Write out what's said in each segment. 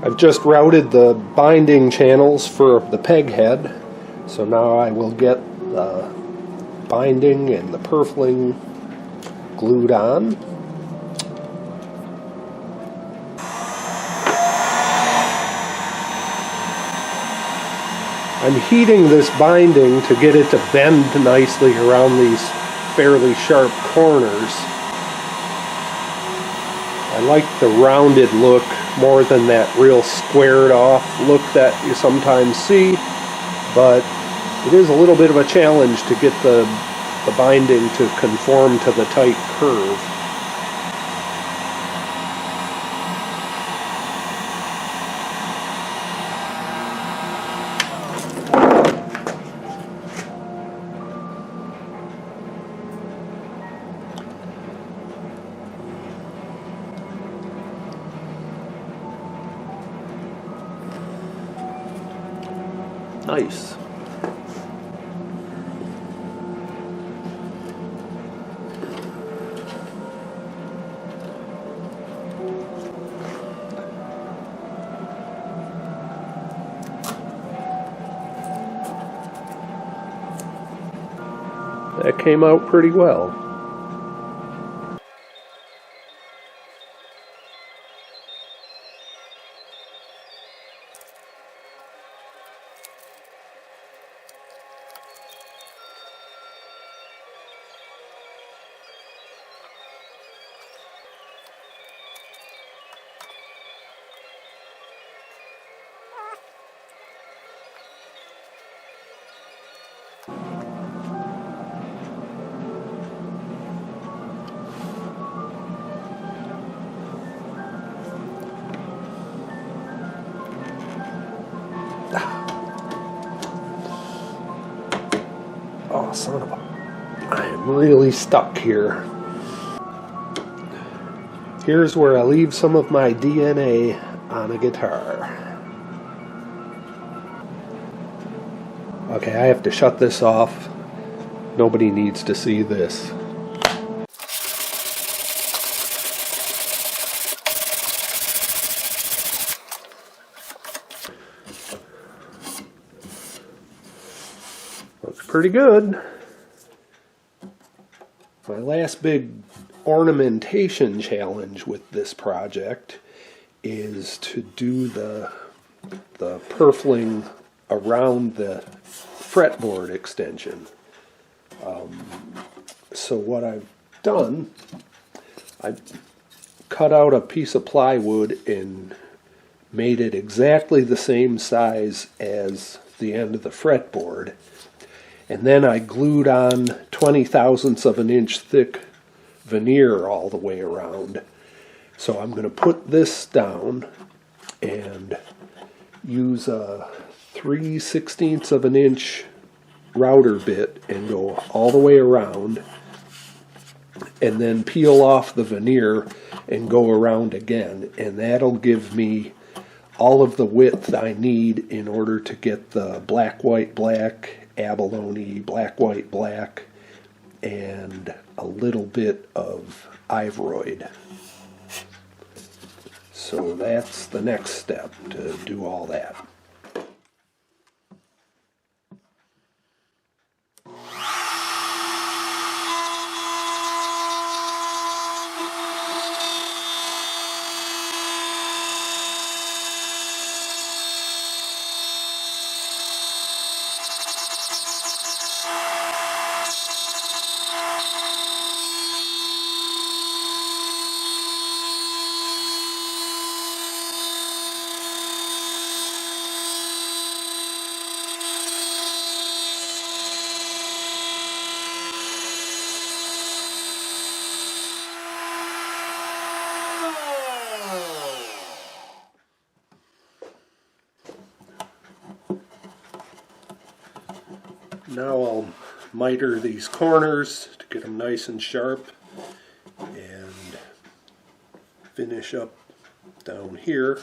I've just routed the binding channels for the Peghead, so now I will get the binding and the purfling glued on. I'm heating this binding to get it to bend nicely around these fairly sharp corners. I like the rounded look more than that real squared off look that you sometimes see, but it is a little bit of a challenge to get the binding to conform to the tight curve. Nice. That came out pretty well. Oh, son of a... I am really stuck here. Here's where I leave some of my DNA on a guitar. Okay, I have to shut this off. Nobody needs to see this. Looks pretty good. My last big ornamentation challenge with this project is to do the purfling around the fretboard extension. So what I've done, I've cut out a piece of plywood and made it exactly the same size as the end of the fretboard. And then I glued on 20/1000ths of an inch thick veneer all the way around. So I'm going to put this down and use a 3/16 of an inch router bit and go all the way around, and then peel off the veneer and go around again, and that'll give me all of the width I need in order to get the black, white, black, abalone, black, white, black, and a little bit of ivory. So that's the next step, to do all that. Now I'll miter these corners to get them nice and sharp and finish up down here.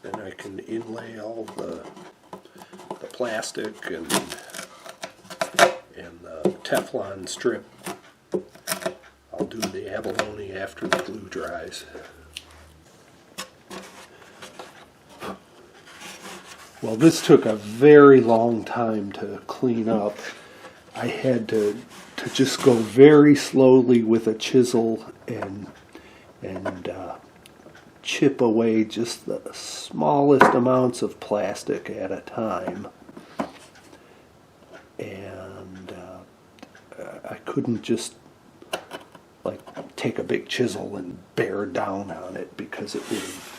Then I can inlay all the plastic and the Teflon strip. I'll do the abalone after the glue dries. Well, this took a very long time to clean up. I had to just go very slowly with a chisel and chip away just the smallest amounts of plastic at a time. And I couldn't just like take a big chisel and bear down on it because it would have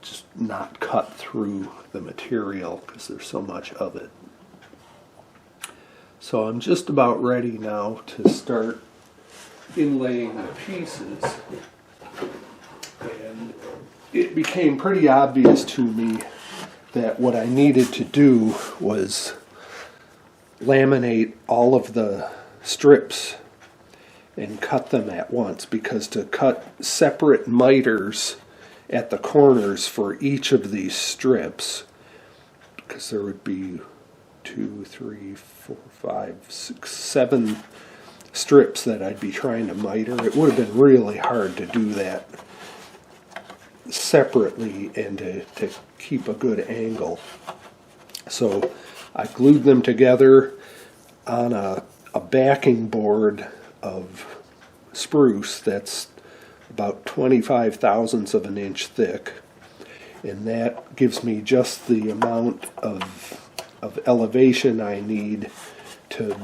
just not cut through the material because there's so much of it. So I'm just about ready now to start inlaying the pieces. And it became pretty obvious to me that what I needed to do was laminate all of the strips and cut them at once, because to cut separate miters at the corners for each of these strips, because there would be 2, 3, 4, 5, 6, 7 strips that I'd be trying to miter. It would have been really hard to do that separately and to keep a good angle. So I glued them together on a backing board of spruce that's about 25 thousandths of an inch thick, and that gives me just the amount of elevation I need to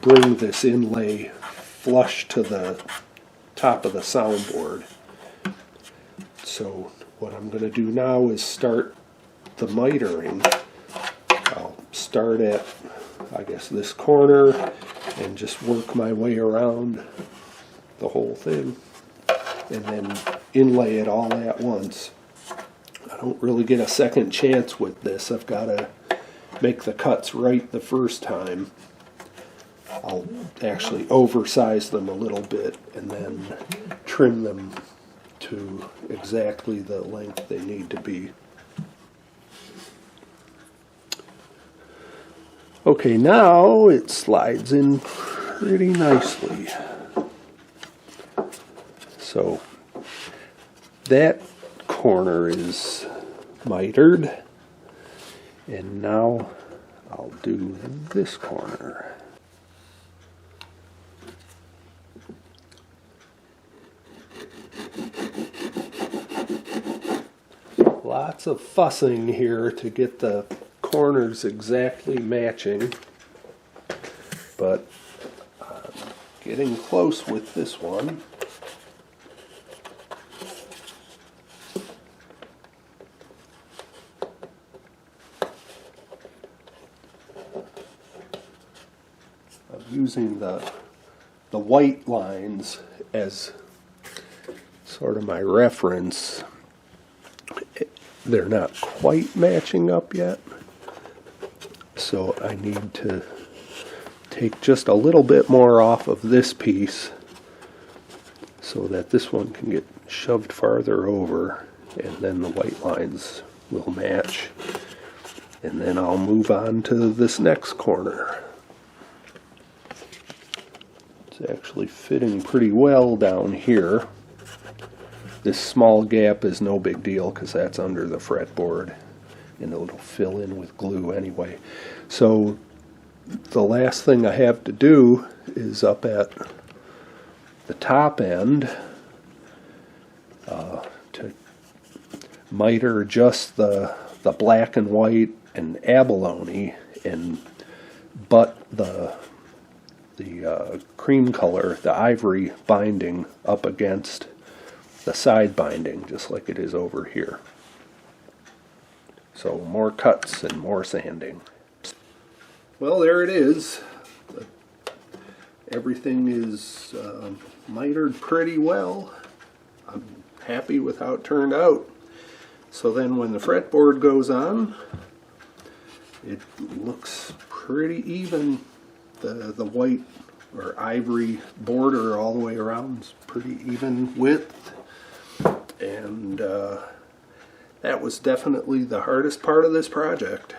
bring this inlay flush to the top of the soundboard. So what I'm going to do now is start the mitering. I'll start at, I guess, this corner and just work my way around the whole thing and then inlay it all at once. I don't really get a second chance with this. I've got to make the cuts right the first time. I'll actually oversize them a little bit and then trim them to exactly the length they need to be. Okay, now it slides in pretty nicely. So that corner is mitered, and now I'll do this corner. Lots of fussing here to get the corners exactly matching, but I'm getting close with this one. I'm using the white lines as sort of my reference. They're not quite matching up yet, so I need to take just a little bit more off of this piece so that this one can get shoved farther over, and then the white lines will match, and then I'll move on to this next corner. It's actually fitting pretty well down here. This small gap is no big deal because that's under the fretboard and it'll fill in with glue anyway. So the last thing I have to do is up at the top end to miter just the black and white and abalone and butt the cream color, the ivory binding up against the side binding, just like it is over here. So more cuts and more sanding. Well, there it is. Everything is mitered pretty well. I'm happy with how it turned out. So then when the fretboard goes on, it looks pretty even. The white or ivory border all the way around is pretty even width. And that was definitely the hardest part of this project.